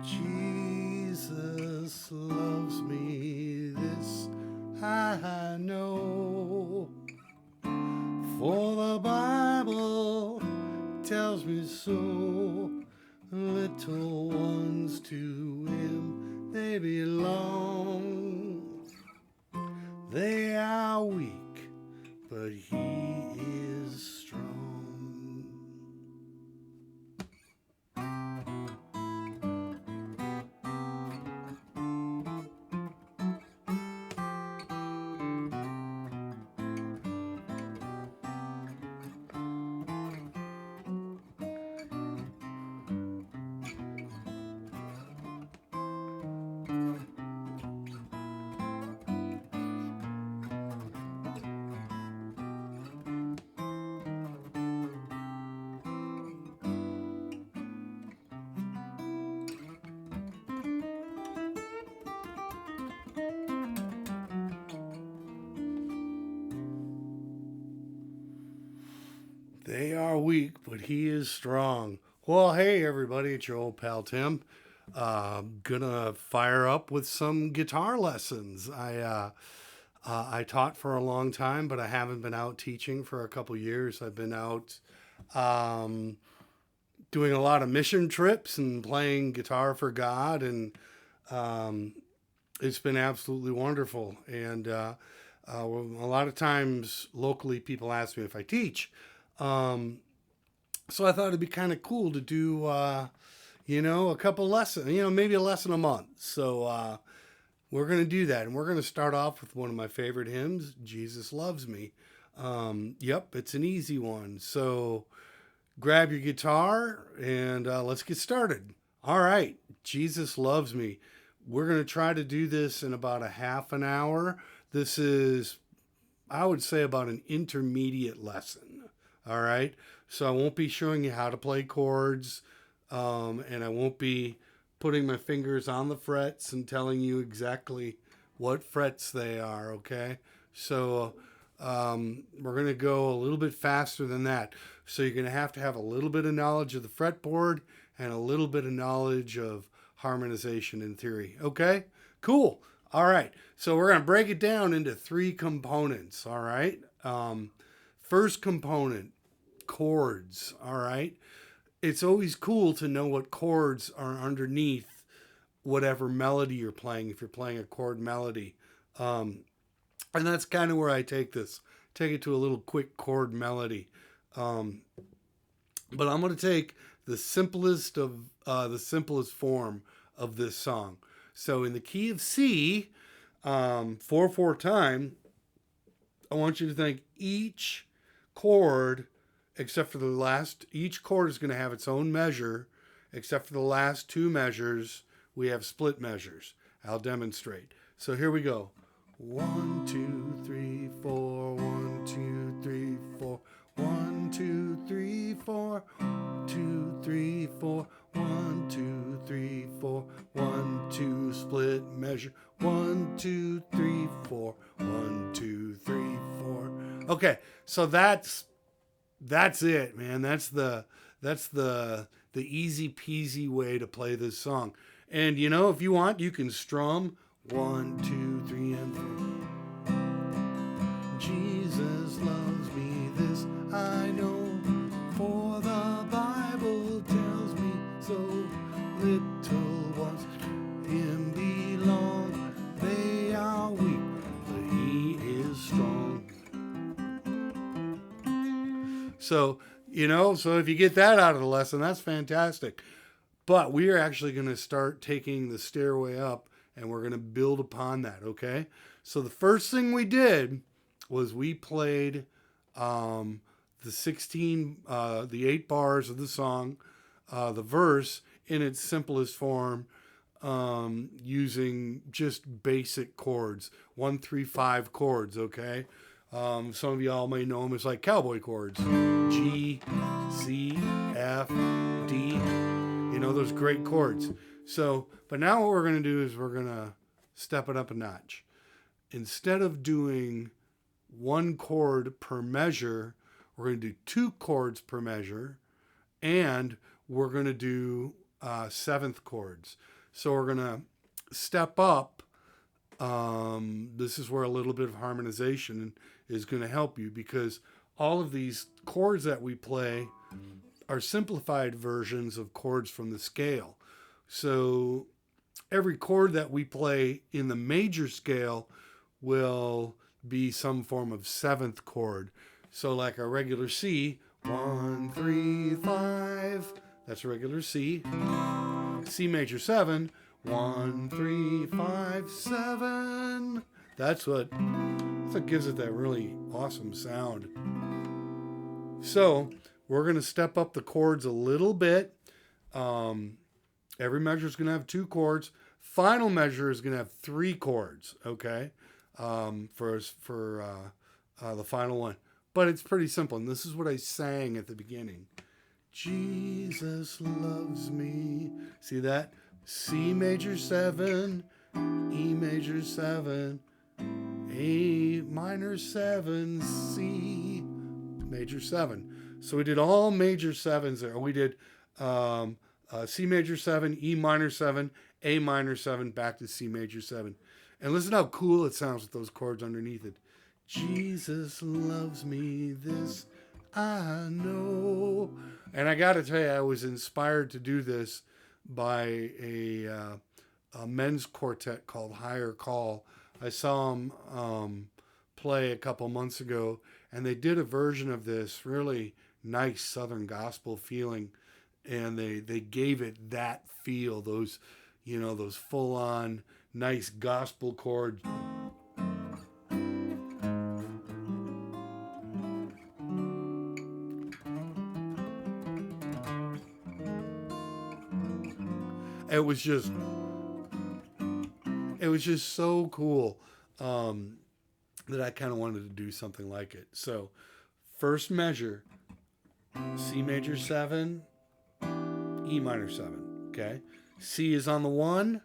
Jesus loves me, this I know, for the Bible tells me so. Little ones to him they belong. They are weak, but he is strong. They are weak, but he is strong. Well, hey, everybody, it's your old pal Tim. Gonna fire up with some guitar lessons. I taught for a long time, but I haven't been out teaching for a couple years. I've been out um, doing a lot of mission trips and playing guitar for God, and um, it's been absolutely wonderful. And a lot of times locally, people ask me if I teach. Um, so I thought it'd be kind of cool to do, a couple lessons, maybe a lesson a month. So we're going to do that. And we're going to start off with one of my favorite hymns, Jesus Loves Me. Yep, it's an easy one. So grab your guitar and let's get started. All right, Jesus Loves Me. We're going to try to do this in about a half an hour. This is, I would say, about an intermediate lesson. All right. So I won't be showing you how to play chords, and I won't be putting my fingers on the frets and telling you exactly what frets they are. Okay. So we're going to go a little bit faster than that. So you're going to have a little bit of knowledge of the fretboard and a little bit of knowledge of harmonization in theory. Okay. Cool. All right. So we're going to break it down into three components. All right. First component, chords. All right. It's always cool to know what chords are underneath whatever melody you're playing, if you're playing a chord melody. And that's kind of where I take this. Take it to a little quick chord melody. Um, but I'm going to take the simplest form of this song. So in the key of C, 4/4 time, I want you to think each chord, except for the last, each chord is going to have its own measure, except for the last two measures, we have split measures. I'll demonstrate. So here we go. 1, 2, 3, 4, 1, 2, 3, 4, 1, 2, 3, 4, 2, 3, 4, 1, 2, 3, 4, 1, 2, split measure, 1, 2, 3, 4, 1, 2, 3, 4. Okay, so that's it, man. That's the easy peasy way to play this song. And if you want, you can strum 1, 2, 3, and 4. Jesus loves me, this I know, for the Bible tells me so. Little ones him belong, they are weak, but he is strong. So if you get that out of the lesson, that's fantastic. But we are actually going to start taking the stairway up, and we're going to build upon that, okay? So the first thing we did was we played the 8 bars of the song, the verse in its simplest form, using just basic chords, 1, 3, 5 chords, okay? Some of y'all may know them as like cowboy chords. G, C, F, D. Those great chords. So, but now what we're going to do is we're going to step it up a notch. Instead of doing 1 chord per measure, we're going to do 2 chords per measure, and we're going to do seventh chords. So we're going to step up. This is where a little bit of harmonization is going to help you, because all of these chords that we play are simplified versions of chords from the scale. So every chord that we play in the major scale will be some form of seventh chord. So like a regular C, 1, 3, 5, that's a regular C. C major 7, 1, 3, 5, 7. That's what gives it that really awesome sound. So we're going to step up the chords a little bit. Every measure is going to have 2 chords. Final measure is going to have 3 chords, okay, for the final one. But it's pretty simple, and this is what I sang at the beginning. Jesus loves me. See that? C major 7, E major 7, A minor 7, C major 7. So we did all major 7s there. We did C major 7, E minor 7, A minor 7, back to C major 7. And listen how cool it sounds with those chords underneath it. Jesus loves me, this I know. And I got to tell you, I was inspired to do this by a men's quartet called Higher Call. I saw them play a couple months ago, and they did a version of this really nice Southern gospel feeling, and they gave it that feel, those full-on nice gospel chords. It was just so cool that I kind of wanted to do something like it. So, first measure, C major 7, E minor 7, okay? C is on the 1,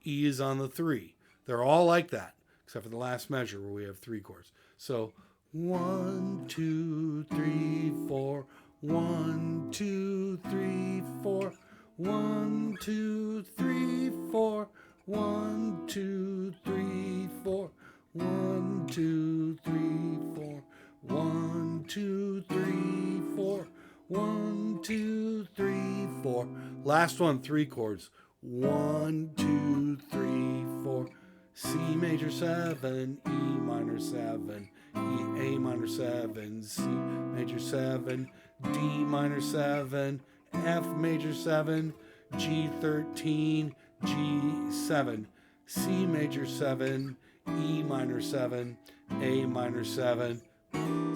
E is on the 3. They're all like that, except for the last measure where we have 3 chords. So, 1, 2, 3, 4, 1, 2, 3, 4, 1, 2, 3, 4, 1, 2, 3, 4, 1, 2, 3, 4, 1, 2, 3, 4, 1, 2, 3, 4. Last one, 3 chords. 1, 2, 3, 4. C major 7, E minor 7, A minor 7, C major 7, D minor 7, F major 7, G 13, G 7, C major 7, E minor 7, A minor 7,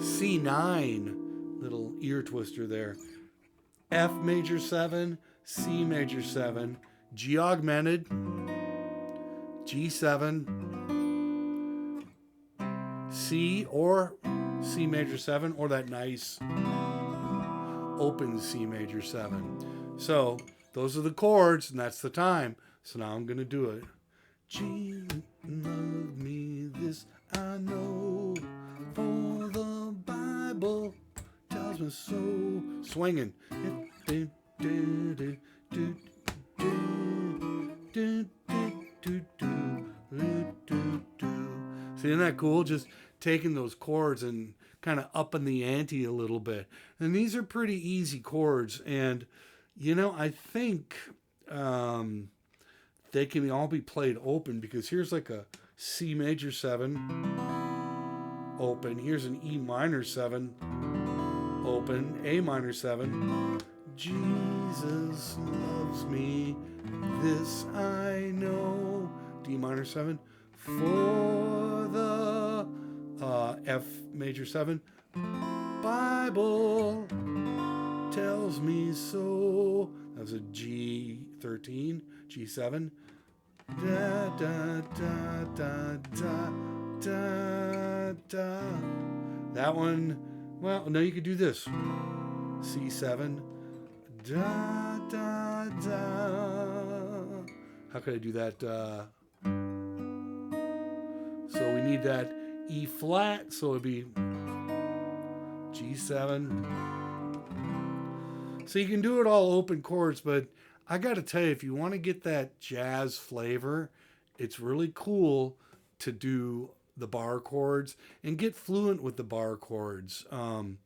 C 9, little ear twister there, F major 7, C major 7, G augmented, G 7, C or C major 7, or that nice open C major 7. So those are the chords, and that's the time. So now I'm going to do it. Jesus love me, this I know, for the Bible tells me so. Swinging. See, isn't that cool? Just taking those chords and kind of upping the ante a little bit. And these are pretty easy chords. And, I think they can all be played open, because here's like a C major 7 open. Here's an E minor 7 open. A minor 7. Jesus loves me, this I know. D minor 7. For the F major 7. Bible tells me so. That was a G 13, G 7. Da da da da da da da. That one, well, no, you could do this. C 7. Da da da. How could I do that? So we need that E flat, so it'd be G7. So you can do it all open chords, but I got to tell you, if you want to get that jazz flavor, it's really cool to do the bar chords and get fluent with the bar chords on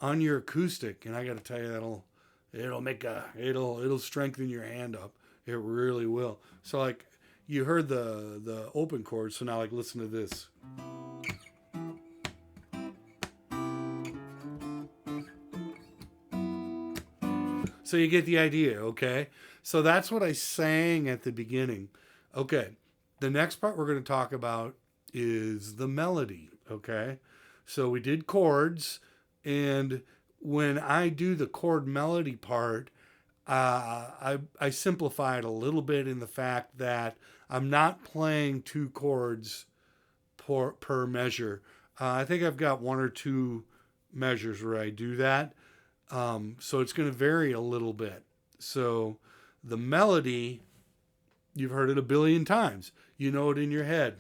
your acoustic. And I got to tell you, it'll strengthen your hand up. It really will. So like you heard the open chord, so now like listen to this. So you get the idea, okay? So that's what I sang at the beginning. Okay, the next part we're going to talk about is the melody, okay? So we did chords, and when I do the chord melody part, I simplify it a little bit in the fact that I'm not playing two chords per measure. I think I've got one or two measures where I do that. So it's going to vary a little bit. So the melody, you've heard it a billion times. You know it in your head.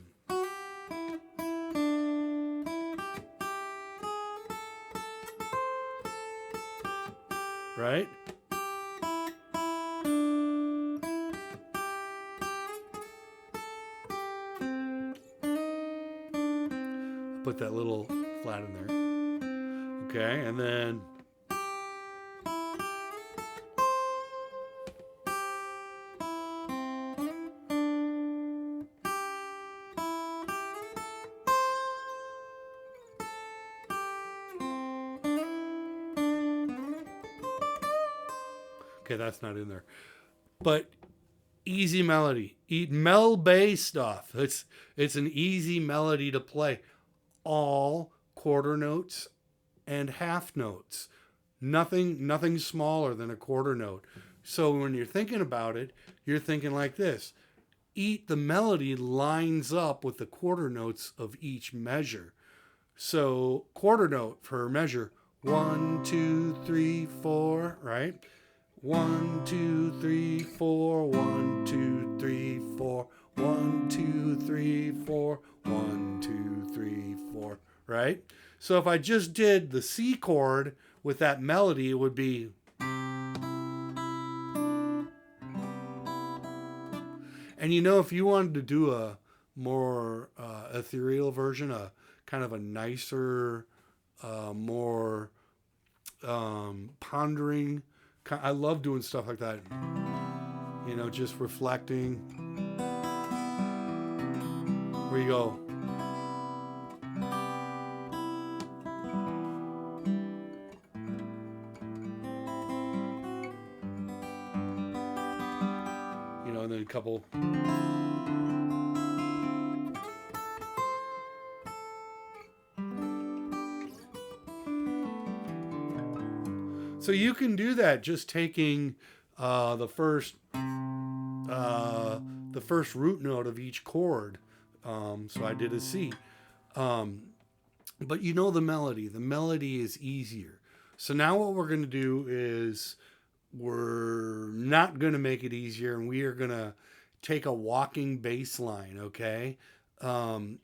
Right? Put that little flat in there. Okay, and then okay, that's not in there. But easy melody. Mel bass stuff. It's an easy melody to play. All quarter notes and half notes. Nothing smaller than a quarter note. So when you're thinking about it, you're thinking like this. The melody lines up with the quarter notes of each measure. So quarter note per measure. 1, 2, 3, 4, right? 1, 2, 3, 4, 1, 2, 3, 4, 1, 2, 3, 4, 1, 2, 3, 4, right? So if I just did the C chord with that melody, it would be. And you know, if you wanted to do a more ethereal version, a kind of a nicer, more pondering, I love doing stuff like that. You know, just reflecting. Where you go. You know, and then a couple. So you can do that just taking the first root note of each chord. So I did a C. But you know the melody. The melody is easier. So now what we're going to do is we're not going to make it easier, and we are going to take a walking bass line, okay? And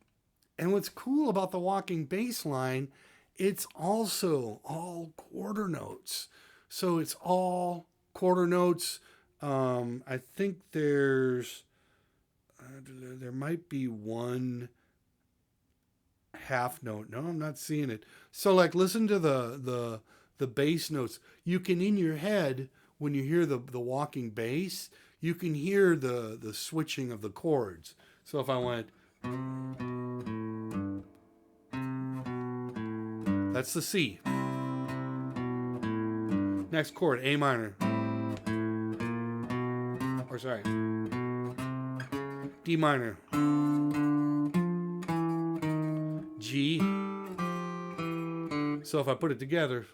what's cool about the walking bass line, it's also all quarter notes. So it's all quarter notes. I think there might be one half note. No, I'm not seeing it. So like listen to the bass notes. You can in your head when you hear the walking bass, you can hear the switching of the chords. So if I went, that's the C. Next chord, A minor. Or sorry, D minor. G. So if I put it together,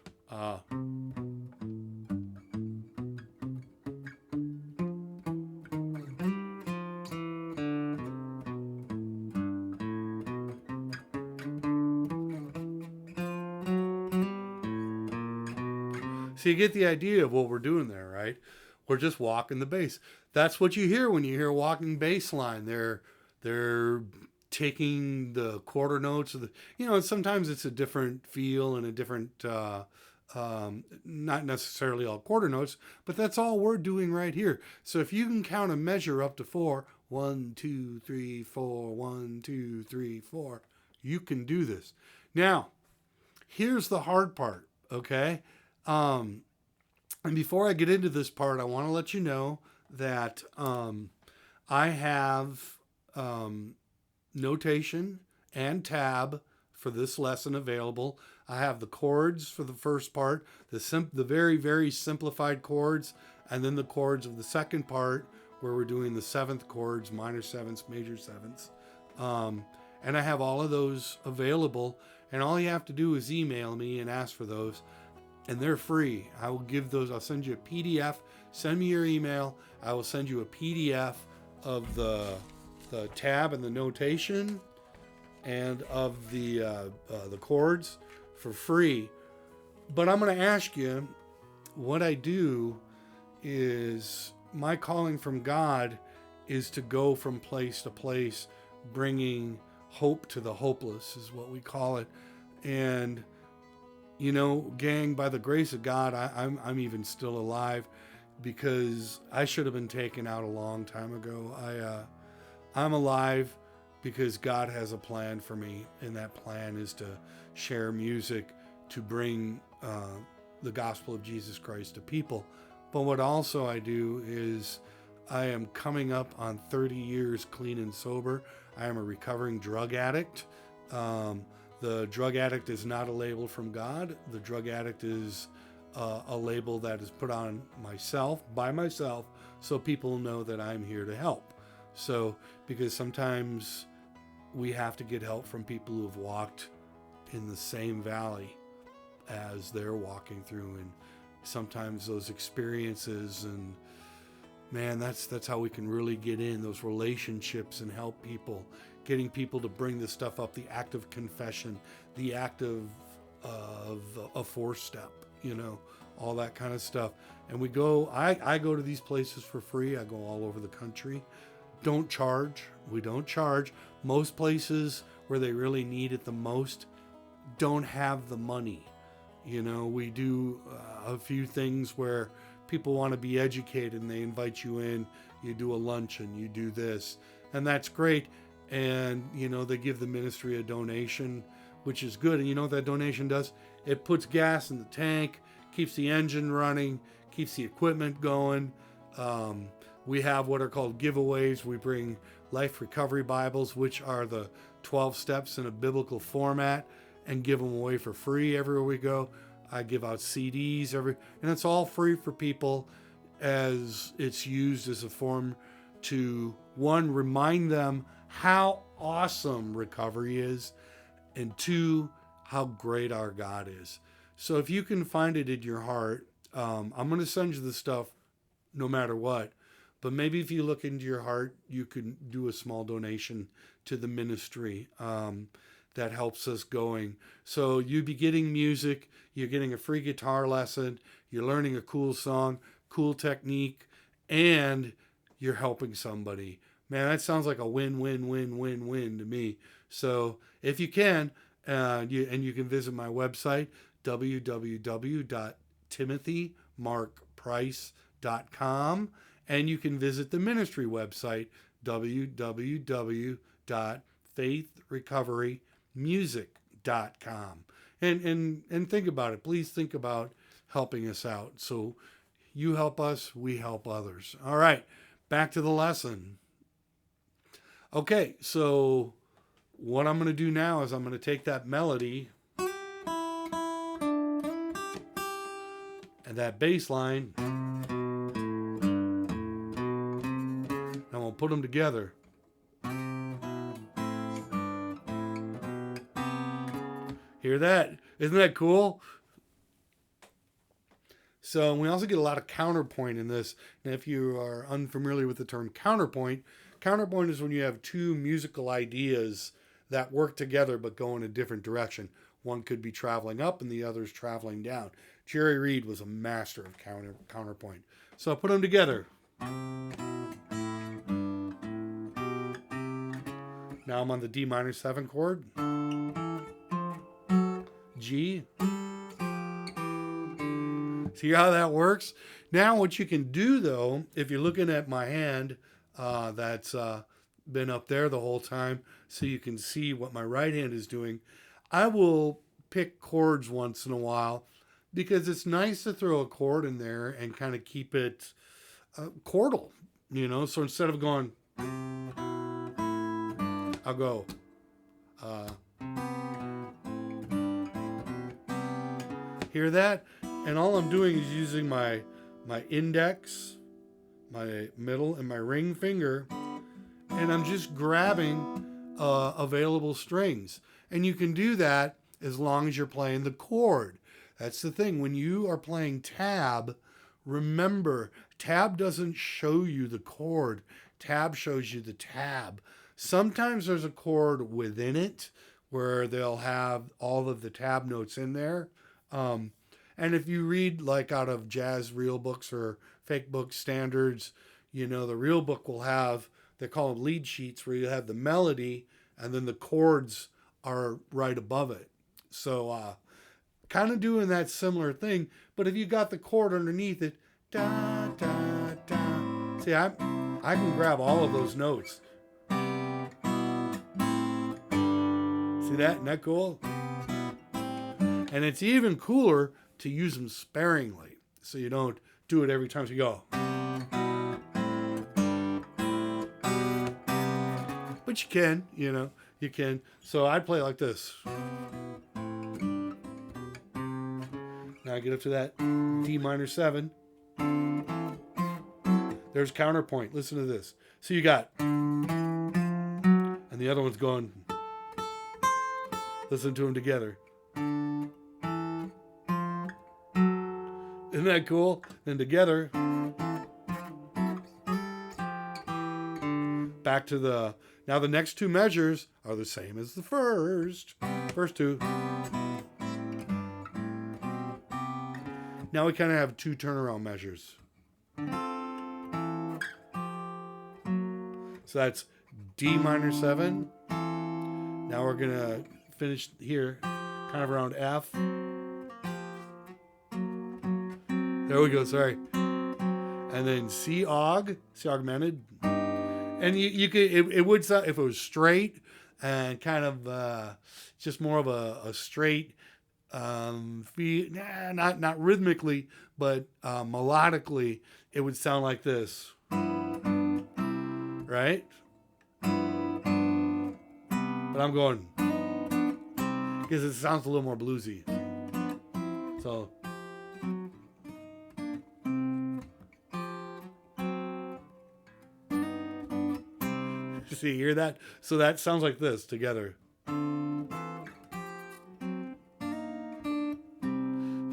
so you get the idea of what we're doing there, right? We're just walking the bass. That's what you hear when you hear walking bass line. They're taking the quarter notes of the, you know, sometimes it's a different feel and a different Not necessarily all quarter notes, but that's all we're doing right here. So if you can count a measure up to 4, 1, 2, 3, 4, 1, 2, 3, 4, you can do this. Now, here's the hard part, okay? And before I get into this part, I want to let you know that I have notation and tab for this lesson available. I have the chords for the first part, the very, very simplified chords, and then the chords of the second part where we're doing the seventh chords, minor sevenths, major sevenths. And I have all of those available. And all you have to do is email me and ask for those. And they're free. I will give those. I'll send you a PDF. Send me your email. I will send you a PDF of the tab and the notation and of the chords for free. But I'm going to ask you, what I do is my calling from God is to go from place to place, bringing hope to the hopeless, is what we call it. And you know, gang, by the grace of God, I'm even still alive, because I should have been taken out a long time ago. I'm alive because God has a plan for me, and that plan is to share music to bring the gospel of Jesus Christ to people. But what also I do is I am coming up on 30 years clean and sober. I am a recovering drug addict. The drug addict is not a label from God. The drug addict is a label that is put on myself, by myself, so people know that I'm here to help. So, because sometimes we have to get help from people who have walked in the same valley as they're walking through, and sometimes those experiences, and man, that's how we can really get in those relationships and help people, getting people to bring this stuff up, the act of confession, the act of a 4-step, you know, all that kind of stuff. And we go, I go to these places for free. I go all over the country. Don't charge. We don't charge. Most places where they really need it the most don't have the money. You know, we do a few things where people want to be educated and they invite you in. You do a luncheon, you do this, and that's great. And, you know, they give the ministry a donation, which is good. And you know what that donation does? It puts gas in the tank, keeps the engine running, keeps the equipment going. We have what are called giveaways. We bring Life Recovery Bibles, which are the 12 steps in a biblical format, and give them away for free everywhere we go. I give out CDs and it's all free for people, as it's used as a form to, one, remind them how awesome recovery is, and two, how great our God is. So if you can find it in your heart, I'm going to send you the stuff no matter what. But maybe if you look into your heart, you can do a small donation to the ministry. That helps us going. So you'd be getting music, you're getting a free guitar lesson, you're learning a cool song, cool technique, and you're helping somebody. Man, that sounds like a win-win-win-win-win to me. So if you can, you can visit my website, www.timothymarkprice.com, and you can visit the ministry website, www.faithrecoverymusic.com. And think about it. Please think about helping us out. So you help us, we help others. All right, back to the lesson. Okay, so what I'm going to do now is I'm going to take that melody and that bass line, and we'll put them together. Hear that? Isn't that cool? So we also get a lot of counterpoint in this. And if you are unfamiliar with the term counterpoint is when you have two musical ideas that work together but go in a different direction. One could be traveling up and the other's traveling down. Jerry Reed was a master of counterpoint. So I put them together. Now I'm on the D minor 7 chord. G, See how that works? Now what you can do though, if you're looking at my hand, that's been up there the whole time, so you can see what my right hand is doing, I will pick chords once in a while because it's nice to throw a chord in there and kind of keep it chordal, So instead of going, I'll go, hear that? And all I'm doing is using my index, my middle, and my ring finger, and I'm just grabbing available strings. And you can do that as long as you're playing the chord. That's the thing. When you are playing tab, remember, tab doesn't show you the chord. Tab shows you the tab. Sometimes there's a chord within it where they'll have all of the tab notes in there. And if you read like out of jazz real books or fake book standards, the real book will have, they call them lead sheets, where you have the melody and then the chords are right above it. So kind of doing that similar thing. But if you got the chord underneath it, da, da, da. See, I can grab all of those notes. See that? Isn't that cool? And it's even cooler to use them sparingly, so you don't do it every time you go. But you can, you can. So I'd play like this. Now I get up to that D minor 7. There's counterpoint. Listen to this. So you got, and the other one's going. Listen to them together. Isn't that cool? Then together. Back to now the next two measures are the same as the first two. Now we kind of have two turnaround measures. So that's D minor 7. Now we're going to finish here, kind of around F. There we go, sorry. And then C augmented. And you could, it would sound, if it was straight and kind of just more of a straight, not rhythmically, but melodically, it would sound like this. Right? But I'm going, because it sounds a little more bluesy. So. See, hear that? So that sounds like this together. Isn't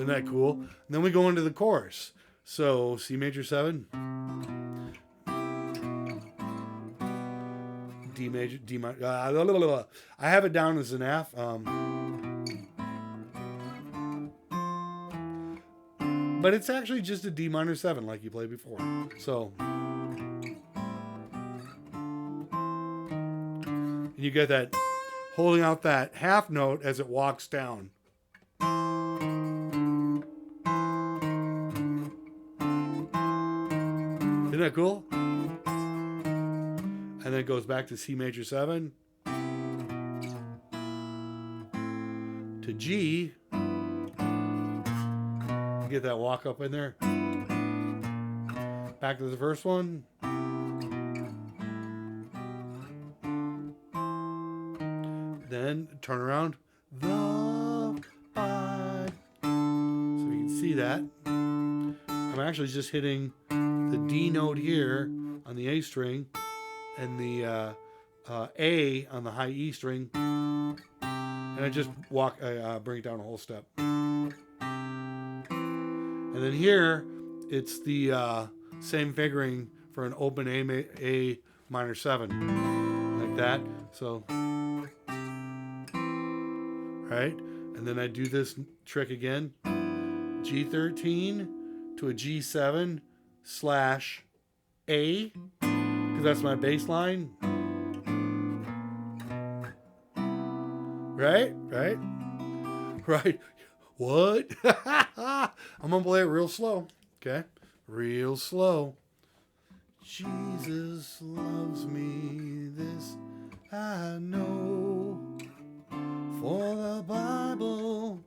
that cool? And then we go into the chorus. So C major 7, D major, D minor. I have it down as an F. But it's actually just a D minor 7 like you played before. So. And you get that, holding out that half note as it walks down. Isn't that cool? And then it goes back to C major 7. To G. You get that walk up in there. Back to the first one. Then turn around. So you can see that. I'm actually just hitting the D note here on the A string and the A on the high E string. And I just bring it down a whole step. And then here, it's the same fingering for an open A minor 7. Like that. So. Right? And then I do this trick again. G13 to a G7 / A, because that's my bass line. Right? What? I'm going to play it real slow. Okay? Real slow. Jesus loves me, this I know. For the Bible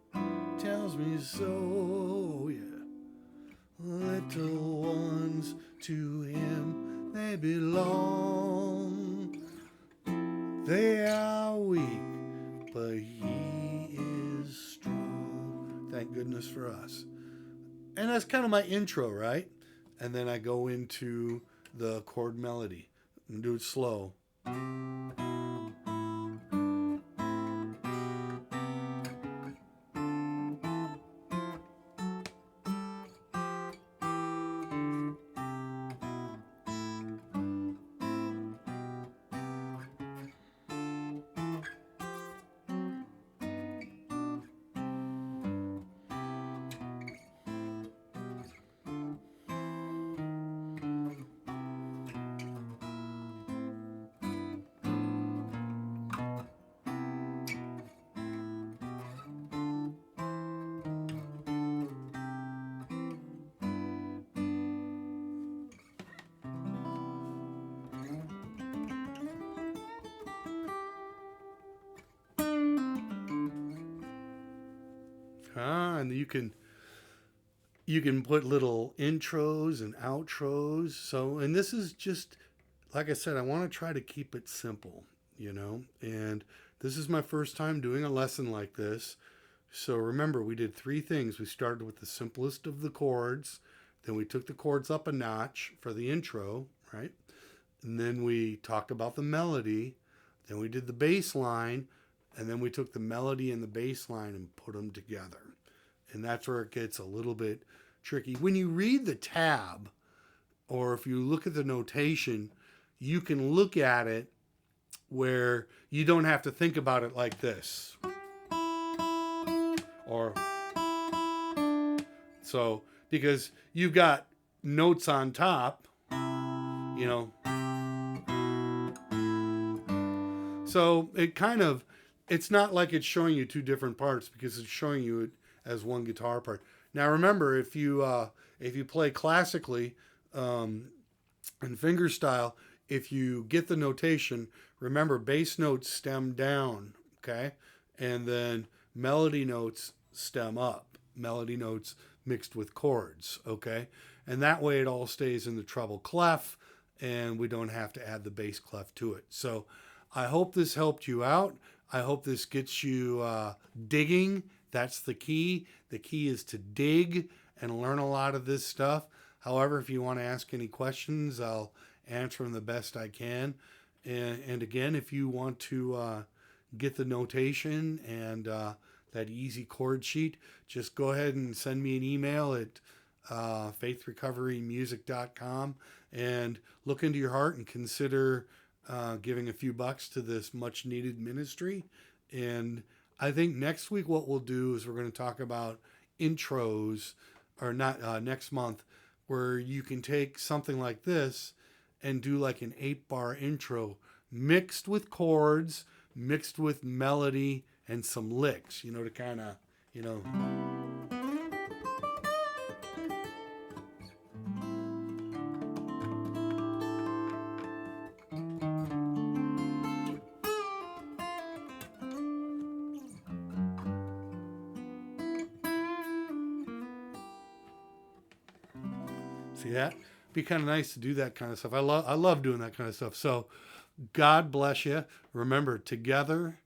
tells me so. Yeah. Little ones to him they belong. They are weak, but he is strong. Thank goodness for us. And that's kind of my intro, right? And then I go into the chord melody and do it slow. And you can put little intros and outros. So, and this is just, like I said, I want to try to keep it simple, you know, and this is my first time doing a lesson like this. So remember, we did three things. We started with the simplest of the chords, then we took the chords up a notch for the intro, right? And then we talked about the melody, then we did the bass line, and then we took the melody and the bass line and put them together. And that's where it gets a little bit tricky. When you read the tab, or if you look at the notation, you can look at it where you don't have to think about it like this. Or so, because you've got notes on top, you know. So it kind of, it's not like it's showing you two different parts because it's showing you it as one guitar part. Now remember, if you play classically in fingerstyle, if you get the notation, remember bass notes stem down, okay, and then melody notes stem up. Melody notes mixed with chords, okay, and that way it all stays in the treble clef, and we don't have to add the bass clef to it. So I hope this helped you out. I hope this gets you digging. That's the key. The key is to dig and learn a lot of this stuff. However, if you want to ask any questions, I'll answer them the best I can. And again, if you want to get the notation and that easy chord sheet, just go ahead and send me an email at faithrecoverymusic.com and look into your heart and consider giving a few bucks to this much needed ministry. And I think next week what we'll do is we're going to talk about intros, or not next month, where you can take something like this and do like an 8-bar intro mixed with chords, mixed with melody and some licks, you know, to kind of, you know. See that? Be kind of nice to do that kind of stuff. I love doing that kind of stuff. So God bless you. Remember, together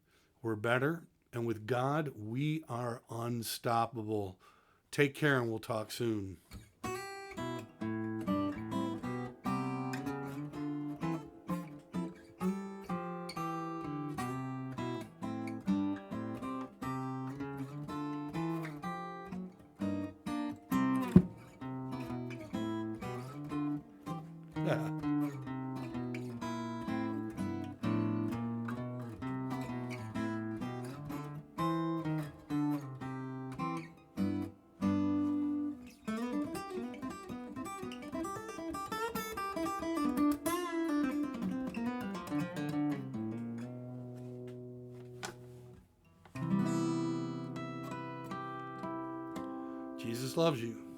we're better, and with God we are unstoppable. Take care, and we'll talk soon. Jesus loves you.